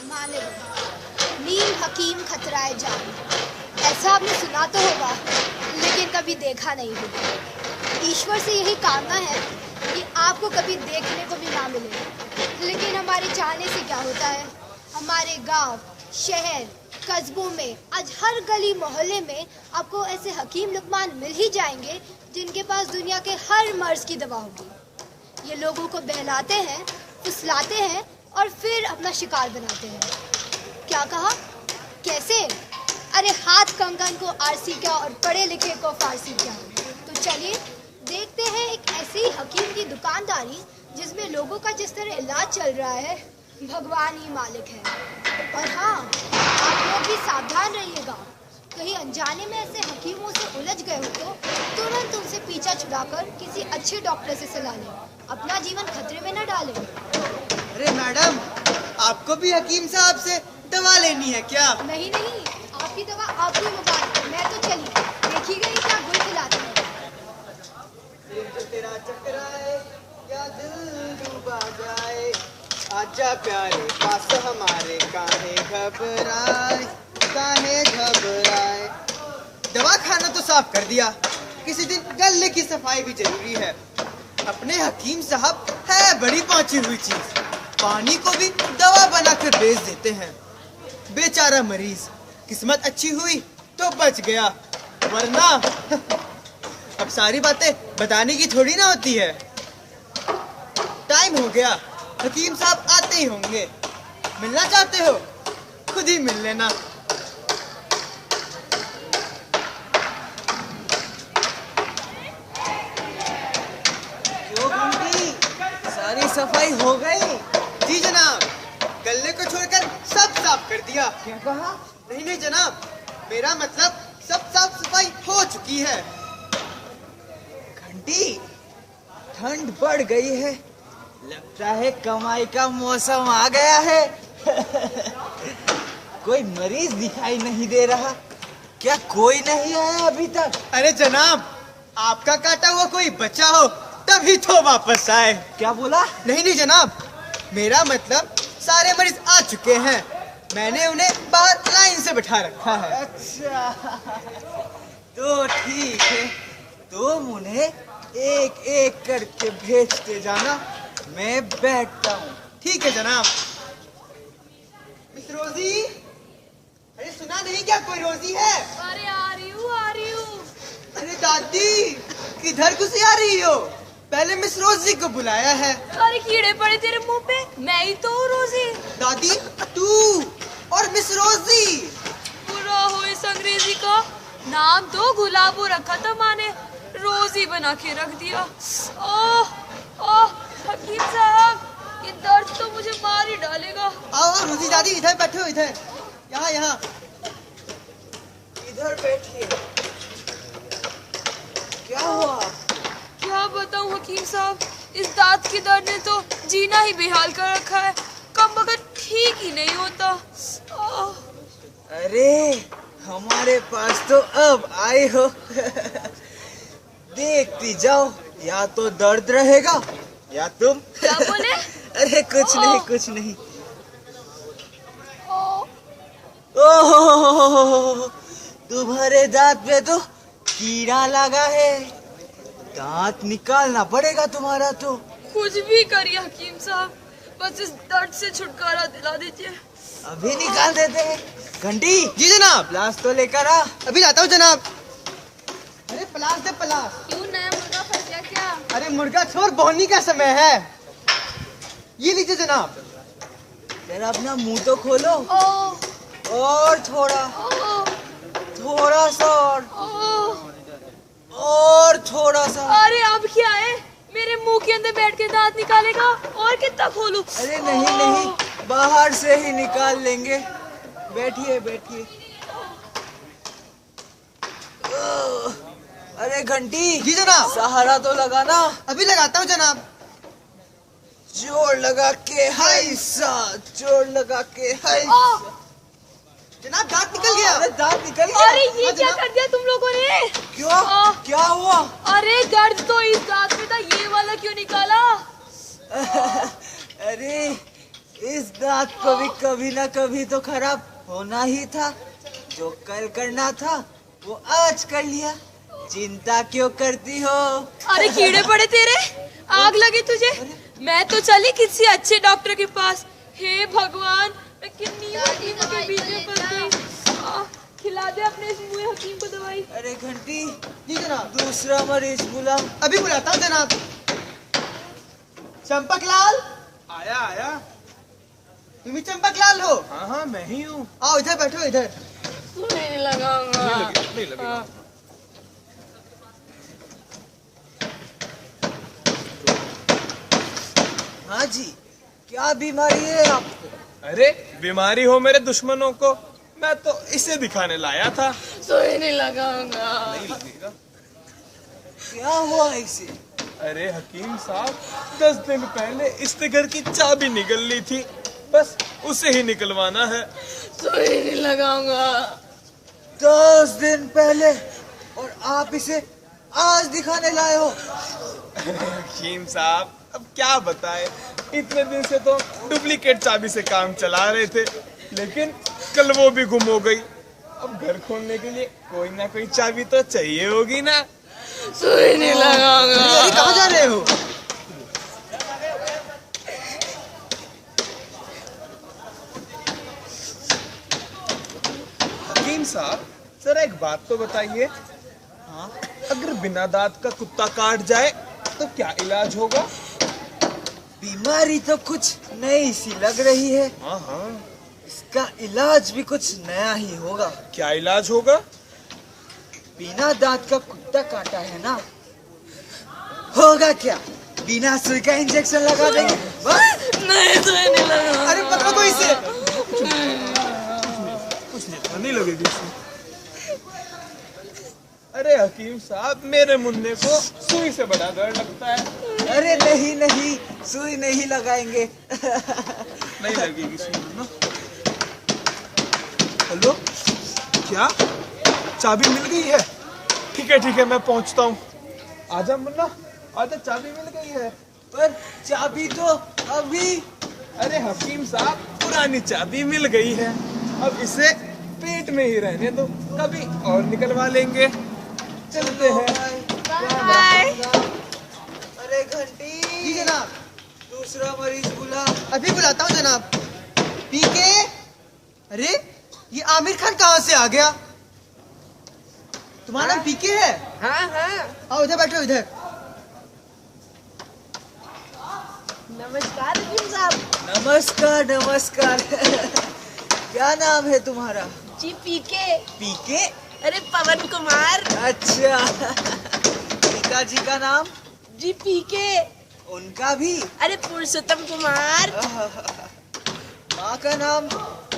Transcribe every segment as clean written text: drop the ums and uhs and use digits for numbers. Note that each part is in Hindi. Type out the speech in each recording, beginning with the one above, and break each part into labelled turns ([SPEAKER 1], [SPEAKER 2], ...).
[SPEAKER 1] माने नीम हकीम खतराए जान, ऐसा आपने सुना तो होगा लेकिन कभी देखा नहीं होगा। ईश्वर से यही कामना है कि आपको कभी देखने को भी ना मिले, लेकिन हमारे चाहने से क्या होता है। हमारे गांव, शहर, कस्बों में आज हर गली मोहल्ले में आपको ऐसे हकीम लुकमान मिल ही जाएंगे जिनके पास दुनिया के हर मर्ज की दवा होगी। ये लोगों को बहलाते हैं, फुसलाते हैं और फिर अपना शिकार बनाते हैं। क्या कहा? कैसे? अरे हाथ कंगन को आरसी क्या और पढ़े लिखे को फारसी क्या। तो चलिए देखते हैं एक ऐसे ही हकीम की दुकानदारी जिसमें लोगों का जिस तरह इलाज चल रहा है, भगवान ही मालिक है। और हाँ, आप लोग भी सावधान रहिएगा, कहीं अनजाने में ऐसे हकीमों से उलझ गए हो तो तुरंत उनसे पीछा छुड़ाकर किसी अच्छे डॉक्टर से सलाह लें, अपना जीवन खतरे में न डालें।
[SPEAKER 2] अरे मैडम, आपको भी हकीम साहब से दवा लेनी है क्या?
[SPEAKER 1] नहीं नहीं, आपकी दवा आपकी मुबारक, मैं तो चली, देखिएगा ही क्या गुल खिलाते हैं।
[SPEAKER 2] जो तेरा चकराए क्या दिल डूबा जाए, आजा प्यारे पास हमारे, काहे घबराए काहे घबराए। दवा खाना तो साफ कर दिया, किसी दिन गले की सफाई भी जरूरी है। अपने हकीम साहब है बड़ी पहुंची हुई चीज, पानी को भी दवा बनाकर बेच देते हैं। बेचारा मरीज, किस्मत अच्छी हुई तो बच गया, वरना अब सारी बातें बताने की थोड़ी ना होती है। टाइम हो गया, हकीम साहब आते ही होंगे। मिलना चाहते हो? खुद ही मिल लेना। क्यों घंटी, सारी सफाई हो गई? जी जनाब, गले को छोड़कर सब साफ कर दिया। क्या कहा? नहीं नहीं जनाब, मेरा मतलब सब साफ सफाई हो चुकी है। घंटी, ठंड बढ़ गई है, लगता है कमाई का मौसम आ गया है। कोई मरीज दिखाई नहीं दे रहा, क्या कोई नहीं आया अभी तक? अरे जनाब, आपका काटा हुआ कोई बचा हो तभी तो वापस आए। क्या बोला? नहीं नहीं जनाब, मेरा मतलब सारे मरीज आ चुके हैं, मैंने उन्हें बाहर लाइन से बैठा रखा है। अच्छा, तो ठीक है, तुम उन्हें एक एक करके भेजते जाना, मैं बैठता हूँ। ठीक है जनाब। मिस रोजी, अरे सुना नहीं क्या कोई रोजी है?
[SPEAKER 3] अरे आ रही हूँ।
[SPEAKER 2] अरे दादी, किधर घुसी आ रही हो? पहले मिस रोजी को बुलाया है।
[SPEAKER 3] अरे कीड़े पड़े तेरे मुंह पे, मैं ही तो हूँ रोजी।
[SPEAKER 2] दादी, तू और मिस रोजी?
[SPEAKER 3] बुरा हो इस अंग्रेजी का, नाम तो गुलाबो रखा था माँ ने, रोजी बना के रख दिया। ओह ओह हकीम साहब, ये दर्द तो मुझे मार ही डालेगा।
[SPEAKER 2] आओ रोजी दादी, इधर बैठो, इधर, यहाँ यहाँ इधर बैठिए। क्या हुआ?
[SPEAKER 3] क्या बताऊँ हकीम साहब, इस दांत के दर्द ने तो जीना ही बेहाल कर रखा है, कम वक्त ठीक ही नहीं होता।
[SPEAKER 2] अरे हमारे पास तो अब आए हो। देखती जाओ, या तो दर्द रहेगा या तुम।
[SPEAKER 3] क्या बोले?
[SPEAKER 2] अरे कुछ नहीं, कुछ नहीं। ओह, तुम्हारे दांत पे तो कीड़ा लगा है, दांत निकालना पड़ेगा तुम्हारा तो।
[SPEAKER 3] कुछ भी करिए हकीम साहब, बस इस दर्द से छुटकारा दिला दीजिए।
[SPEAKER 2] अभी निकाल देते हैं। घंटी। जी जनाब। प्लास तो लेकर आ। अभी लाता हूँ जनाब। अरे प्लास दे प्लास।
[SPEAKER 3] क्यों, नया मुर्गा फंस गया क्या?
[SPEAKER 2] अरे मुर्गा छोड़, बोहनी का समय है। ये लीजिए जनाब। जरा अपना मुंह तो खोलो। और थोड़ा, थोड़ा सा और थोड़ा सा।
[SPEAKER 3] अरे अब क्या है, मेरे मुंह के अंदर बैठ के दांत निकालेगा, और कितना खोलूं?
[SPEAKER 2] अरे नहीं नहीं, बाहर से ही निकाल लेंगे। बैठिए बैठिए। अरे घंटी। जी जनाब। सहारा तो लगाना। अभी लगाता हूँ जनाब। जोर लगा के हाय सा, जोर लगा के हाय। जनाब दांत निकल गया। अरे दांत निकल गया।
[SPEAKER 3] अरे ये क्या कर दिया तुम लोगों ने?
[SPEAKER 2] क्यों? क्या हुआ?
[SPEAKER 3] अरे दर्द तो इस दांत में था, ये वाला क्यों निकाला?
[SPEAKER 2] अरे इस दांत को भी कभी ना कभी तो खराब होना ही था। जो कल करना था वो आज कर लिया, चिंता क्यों करती हो?
[SPEAKER 3] अरे कीड़े पड़े तेरे, आग लगी तुझे। मैं तो चली किसी अच्छे डॉक्टर के पास। हे भगवान, मैं कितनी हकीमों के बीच में फंस गई। खिला दे अपने इस मुँह हकीम को दवाई।
[SPEAKER 2] अरे घंटी,
[SPEAKER 4] जी जनाब।
[SPEAKER 2] दूसरा मरीज बुला।
[SPEAKER 4] अभी बुलाता हूँ जनाब। चंपकलाल,
[SPEAKER 5] आया आया।
[SPEAKER 4] तुम ही चंपकलाल हो?
[SPEAKER 5] हाँ हाँ मैं ही हूँ।
[SPEAKER 4] आओ इधर बैठो इधर।
[SPEAKER 3] नहीं लगाऊंगा।
[SPEAKER 5] नहीं लगेगा।
[SPEAKER 2] हाँ जी, क्या बीमारी है आपको?
[SPEAKER 5] अरे बीमारी हो मेरे दुश्मनों को, मैं तो इसे दिखाने लाया था।
[SPEAKER 3] सोई नहीं लगाऊंगा।
[SPEAKER 5] नहीं लगेगा।
[SPEAKER 2] क्या हुआ इसे?
[SPEAKER 5] अरे हकीम साहब, 10 दिन पहले इसके घर की चाबी निकल ली थी, बस उसे ही निकलवाना है।
[SPEAKER 3] सोई नहीं लगाऊंगा।
[SPEAKER 2] 10 दिन पहले, और आप इसे आज दिखाने लाए हो?
[SPEAKER 5] हकीम साहब अब क्या बताए, इतने दिन से तो डुप्लीकेट चाबी से काम चला रहे थे, लेकिन कल वो भी गुम हो गई। अब घर खोलने के लिए कोई ना कोई चाबी तो चाहिए होगी ना।
[SPEAKER 3] सोई नहीं लगाऊंगा।
[SPEAKER 4] अरे कहाँ जा रहे हो?
[SPEAKER 5] हकीम साहब जरा एक बात तो बताइए,
[SPEAKER 2] हाँ?
[SPEAKER 5] अगर बिना दांत का कुत्ता काट जाए तो क्या इलाज होगा?
[SPEAKER 2] बीमारी तो कुछ नई सी लग रही है,
[SPEAKER 5] हाँ हाँ,
[SPEAKER 2] इसका इलाज भी कुछ नया ही होगा।
[SPEAKER 5] क्या इलाज होगा?
[SPEAKER 2] बिना दांत का कुत्ता काटा है ना, होगा क्या, बिना सुई का इंजेक्शन लगा देंगे बस।
[SPEAKER 3] नहीं सोई नहीं लगाऊंगा।
[SPEAKER 4] अरे पकड़ो इसे।
[SPEAKER 5] कुछ नहीं लगेगी इसमें। अरे हकीम साहब, मेरे मुन्ने को सुई से बड़ा डर लगता है।
[SPEAKER 2] अरे नहीं नहीं, सुई नहीं लगाएंगे।
[SPEAKER 5] नहीं लगेगी सुई ना। हेलो, क्या चाबी मिल गई है? ठीक है मैं पहुंचता हूँ। आजा मुन्ना, आजा, चाबी मिल गई है।
[SPEAKER 2] पर चाबी तो अभी।
[SPEAKER 5] अरे हकीम साहब, पुरानी चाबी मिल गई है, अब इसे पेट में ही रहने दो, कभी और निकलवा लेंगे। चलते हैं।
[SPEAKER 3] बाय।
[SPEAKER 2] अरे घंटी,
[SPEAKER 4] जी जनाब।
[SPEAKER 2] दूसरा मरीज बुला।
[SPEAKER 4] अभी बुलाता हूँ जनाब। पीके। अरे ये आमिर खान कहाँ से आ गया? तुम्हारा नाम पीके है?
[SPEAKER 3] हाँ हाँ।
[SPEAKER 4] आओ इधर बैठो इधर।
[SPEAKER 3] नमस्कार हकीम साहब।
[SPEAKER 2] नमस्कार नमस्कार। क्या नाम है तुम्हारा?
[SPEAKER 3] जी पीके।
[SPEAKER 2] पीके?
[SPEAKER 3] अरे पवन कुमार।
[SPEAKER 2] अच्छा। पिताजी का नाम?
[SPEAKER 3] जी पीके।
[SPEAKER 2] उनका भी?
[SPEAKER 3] अरे पुरुषोत्तम कुमार।
[SPEAKER 2] माँ का नाम?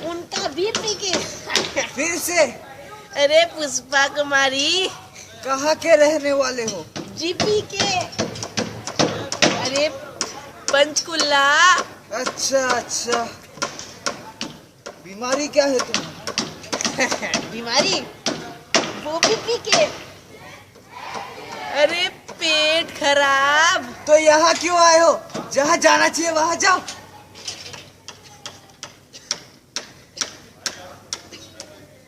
[SPEAKER 3] उनका भी पीके।
[SPEAKER 2] फिर से?
[SPEAKER 3] अरे पुष्पा कुमारी।
[SPEAKER 2] कहाँ के रहने वाले हो?
[SPEAKER 3] जी पीके। अरे पंचकुला।
[SPEAKER 2] अच्छा अच्छा। बीमारी क्या है तुम्हें?
[SPEAKER 3] बीमारी वो भी पीके। अरे पेट खराब।
[SPEAKER 2] तो यहाँ क्यों आए हो? जहाँ जाना चाहिए वहाँ जाओ।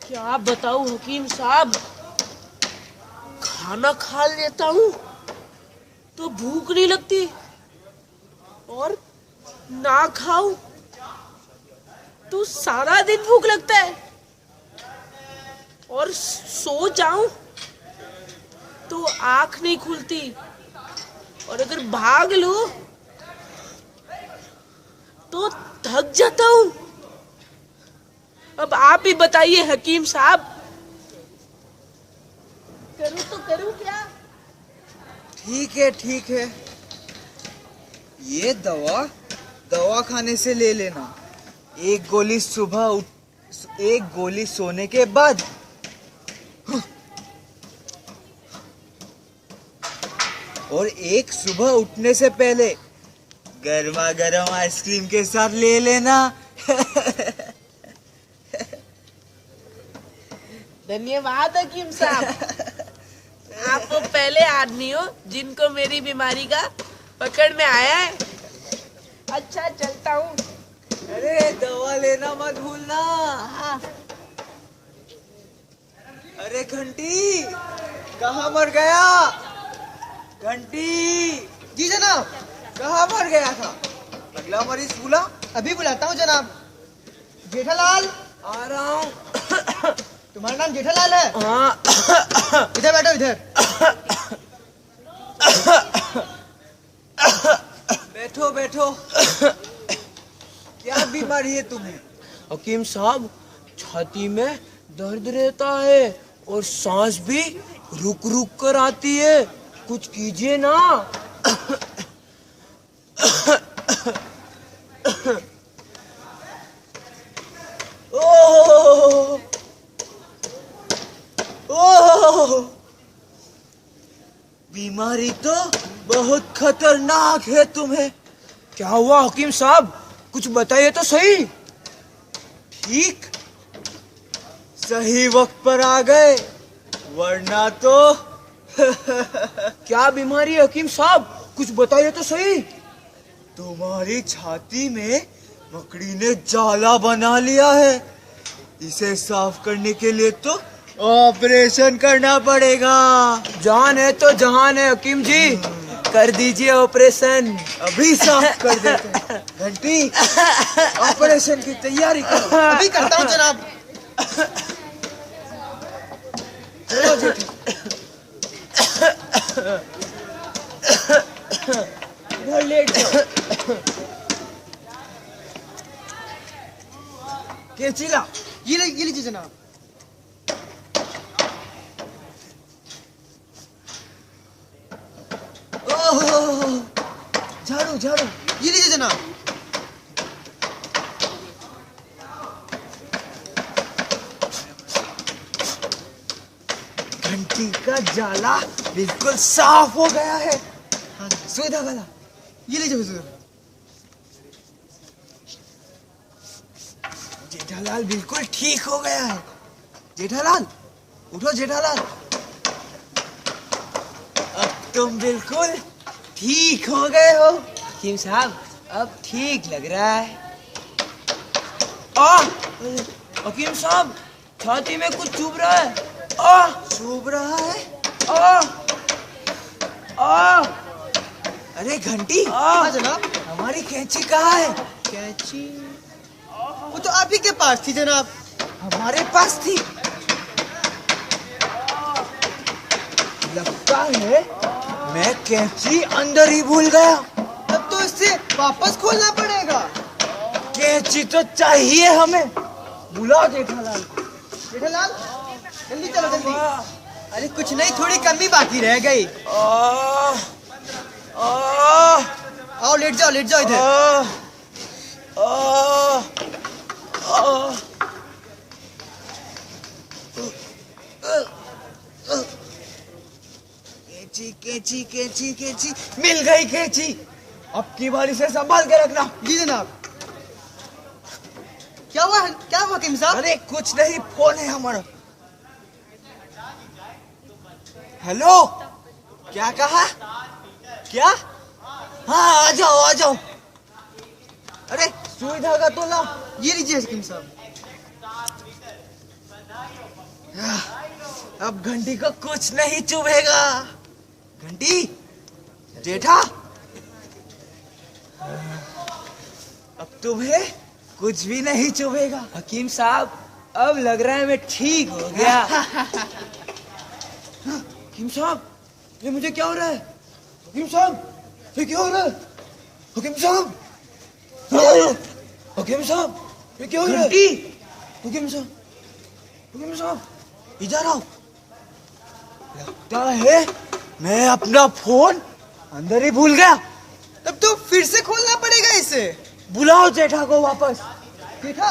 [SPEAKER 3] क्या बताऊं हकीम साहब, खाना खा लेता हूँ तो भूख नहीं लगती, और ना खाऊं तो सारा दिन भूख लगता है, और सो जाऊं तो आंख नहीं खुलती, और अगर भाग लूं तो थक जाता हूँ। अब आप ही बताइए हकीम साहब, करूं तो करूं क्या?
[SPEAKER 2] ठीक है। ये दवा खाने से ले लेना। एक गोली एक गोली सोने के बाद, और एक सुबह उठने से पहले गर्मा गर्म आइसक्रीम के साथ ले लेना।
[SPEAKER 3] धन्यवाद हकीम साहब। आप वो पहले आदमी हो जिनको मेरी बीमारी का पकड़ में आया है। अच्छा चलता हूँ।
[SPEAKER 2] अरे दवा लेना मत भूलना। अरे घंटी कहाँ मर गया? घंटी
[SPEAKER 4] जी जनाब।
[SPEAKER 2] कहाँ मर गया था? अगला मरीज बुला।
[SPEAKER 4] अभी बुलाता हूँ जनाब। जेठालाल,
[SPEAKER 2] आ रहा हूँ।
[SPEAKER 4] तुम्हारा नाम जेठालाल है?
[SPEAKER 2] हाँ।
[SPEAKER 4] इधर बैठो इधर।
[SPEAKER 2] बैठो बैठो। क्या बीमारी है तुम्हें?
[SPEAKER 6] हकीम साहब, छाती में दर्द रहता है और सांस भी रुक रुक कर आती है। कुछ कीजिए ना।
[SPEAKER 2] ओह ओह, बीमारी तो बहुत खतरनाक है तुम्हें।
[SPEAKER 6] क्या हुआ हकीम साहब, कुछ बताइए तो सही।
[SPEAKER 2] ठीक सही वक्त पर आ गए, वरना तो
[SPEAKER 6] क्या बीमारी है हकीम साहब, कुछ बताइए तो सही।
[SPEAKER 2] तुम्हारी छाती में मकड़ी ने जाला बना लिया है। इसे साफ करने के लिए तो ऑपरेशन करना पड़ेगा।
[SPEAKER 6] जान है तो जहान है हकीम जी, कर दीजिए ऑपरेशन।
[SPEAKER 2] अभी साफ कर देते हैं। घंटी ऑपरेशन की तैयारी करो।
[SPEAKER 4] अभी करता हूँ जनाब।
[SPEAKER 2] चलो जेठी। इधर लेट जाओ। कैंची ला।
[SPEAKER 4] ये लीजिए जनाब।
[SPEAKER 2] ओह, झाड़ू झाड़ू।
[SPEAKER 4] ये लीजिए जनाब।
[SPEAKER 2] घंटी का जाला बिल्कुल साफ हो गया है। सुई धागा ला।
[SPEAKER 4] ये लीजिए हुजूर।
[SPEAKER 2] जेठालाल बिल्कुल ठीक हो गया है। जेठालाल उठो जेठालाल। अब तुम बिल्कुल ठीक हो गए हो।
[SPEAKER 6] हकीम साहब, अब ठीक लग रहा है। हकीम साहब, छाती में कुछ चुभ रहा है।
[SPEAKER 2] चुभ रहा है? अरे घंटी,
[SPEAKER 4] हाँ जनाब।
[SPEAKER 2] हमारी कैंची कहाँ है?
[SPEAKER 4] कैंची वो तो आप ही के पास थी जनाब।
[SPEAKER 2] हमारे पास थी। लगता है मैं कैंची अंदर ही भूल गया।
[SPEAKER 4] तब तो इसे वापस खोलना पड़ेगा।
[SPEAKER 2] कैंची तो चाहिए हमें। बुलाओ जेठालाल को।
[SPEAKER 4] जेठालाल जल्दी चलो जल्दी। अरे कुछ नहीं, थोड़ी कमी बाकी रह गई। आओ लेट जाओ इधर।
[SPEAKER 2] कैंची कैंची कैंची कैंची मिल गई कैंची। अब की बारी से संभाल के रखना।
[SPEAKER 4] जी जनाब। क्या हुआ हकीम साहब?
[SPEAKER 2] अरे कुछ नहीं, फोन है हमारा। हेलो, क्या कहा? क्या? हाँ, आ जाओ। अरे सुई धागा तो लाओ।
[SPEAKER 4] ये लीजिए हकीम साहब।
[SPEAKER 2] अब घंटी को कुछ नहीं चुभेगा। घंटी, जेठा, अब तुम्हें कुछ भी नहीं चुभेगा।
[SPEAKER 6] हकीम साहब, अब लग रहा है मैं ठीक हो गया। हकीम साहब, ये मुझे क्या हो रहा है? हकीम साहब, ये क्या हो रहा है? हकीम साहब, हकीम साहब, ये क्या हो रहा है?
[SPEAKER 2] घंटी,
[SPEAKER 6] हकीम साहब,
[SPEAKER 2] इधर आओ। लगता है मैं अपना फोन अंदर ही भूल गया।
[SPEAKER 4] तब तो फिर से खोलना पड़ेगा इसे।
[SPEAKER 2] बुलाओ जेठा को वापस।
[SPEAKER 4] जेठा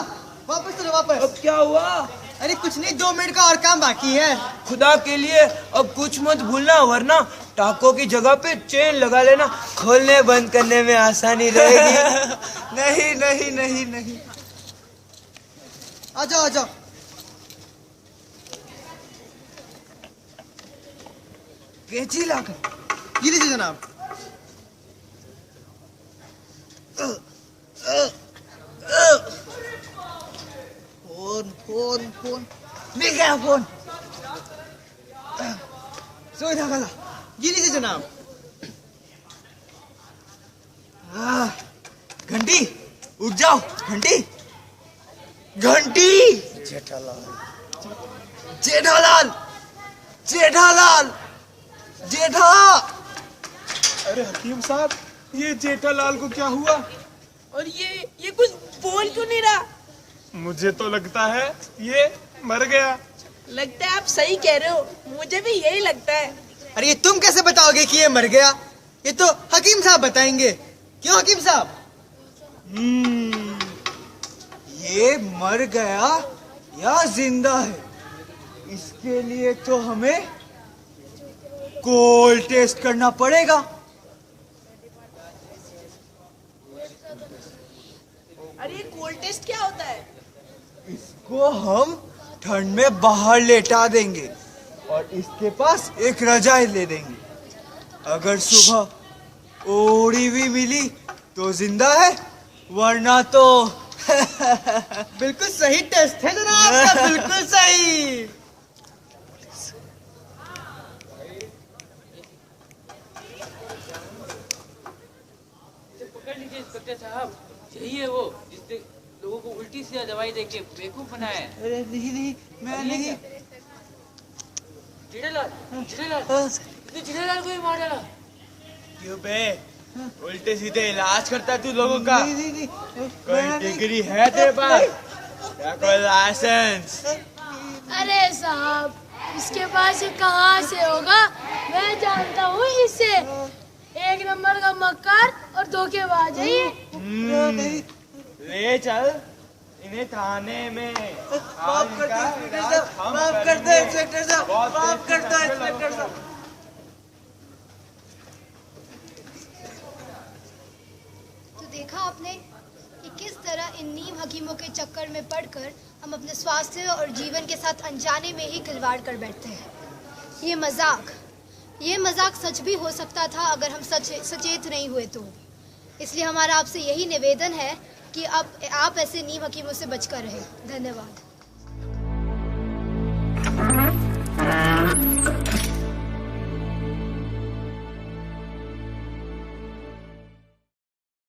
[SPEAKER 4] वापस चलो वापस।
[SPEAKER 6] अब क्या हुआ?
[SPEAKER 4] अरे कुछ नहीं, 2 मिनट का और काम बाकी है।
[SPEAKER 6] खुदा के लिए अब कुछ मत भूलना, वरना टाकों की जगह पे चेन लगा लेना, खोलने बंद करने में आसानी रहेगी।
[SPEAKER 2] नहीं नहीं नहीं नहीं।
[SPEAKER 4] आ जाओ।
[SPEAKER 2] कैंची लाकर।
[SPEAKER 4] ये लीजिए जनाब।
[SPEAKER 2] गया फोन। सुविधा का ये लीजिए जनाब। घंटी उठ जाओ। घंटी घंटी। जेठालाल जेठालाल जेठालाल जेठा।
[SPEAKER 5] अरे हकीम साहब, ये जेठालाल को क्या हुआ?
[SPEAKER 6] और ये कुछ बोल क्यों नहीं रहा?
[SPEAKER 5] मुझे तो लगता है ये मर गया।
[SPEAKER 6] लगता है आप सही कह रहे हो, मुझे भी यही लगता है।
[SPEAKER 2] अरे ये तुम कैसे बताओगे कि ये मर गया? ये तो हकीम साहब बताएंगे। क्यों हकीम साहब? ये मर गया या जिंदा है, इसके लिए तो हमें कोल्ड टेस्ट करना पड़ेगा।
[SPEAKER 6] अरे ये कोल्ड टेस्ट क्या होता है?
[SPEAKER 2] इसको हम ठंड में बाहर लेटा देंगे और इसके पास एक रजाई ले देंगे। अगर सुबह ओढ़ी हुई मिली तो जिंदा है, वरना तो बिल्कुल सही टेस्ट है जनाब आपका, बिल्कुल सही।
[SPEAKER 7] पकड़ लीजिए इंस्पेक्टर साहब, यही है वो जिसने लोगों को उल्टी सीधा दवाई देके बेवकूफ बनाया है।
[SPEAKER 2] अरे नहीं मैं नहीं।
[SPEAKER 7] जेठालाल इसने जेठालाल को ही मार डाला।
[SPEAKER 2] क्यों बे? उल्टे सीधे इलाज करता तू लोगों का? नहीं। कोई डिग्री है तेरे पास या कोई लाइसेंस?
[SPEAKER 3] अरे साहब, इसके पास ये कहाँ से होगा? मैं जानता हूँ इसे। एक नंबर का मक्कार और धोखेबाज है ये।
[SPEAKER 2] ले चल इन्हें थाने में।
[SPEAKER 4] माफ कर दो इंस्पेक्टर साहब, माफ कर दो इंस्पेक्टर साहब, माफ कर दो इंस्पेक्टर साहब।
[SPEAKER 1] तो देखा आपने कि किस तरह इन नीम हकीमों के चक्कर में पड़कर हम अपने स्वास्थ्य और जीवन के साथ अनजाने में ही खिलवाड़ कर बैठते हैं। ये मजाक सच भी हो सकता था अगर हम सचेत नहीं हुए तो। इसलिए हमारा आपसे यही निवेदन है कि आप ऐसे नीम हकीमों से बचकर रहें। धन्यवाद।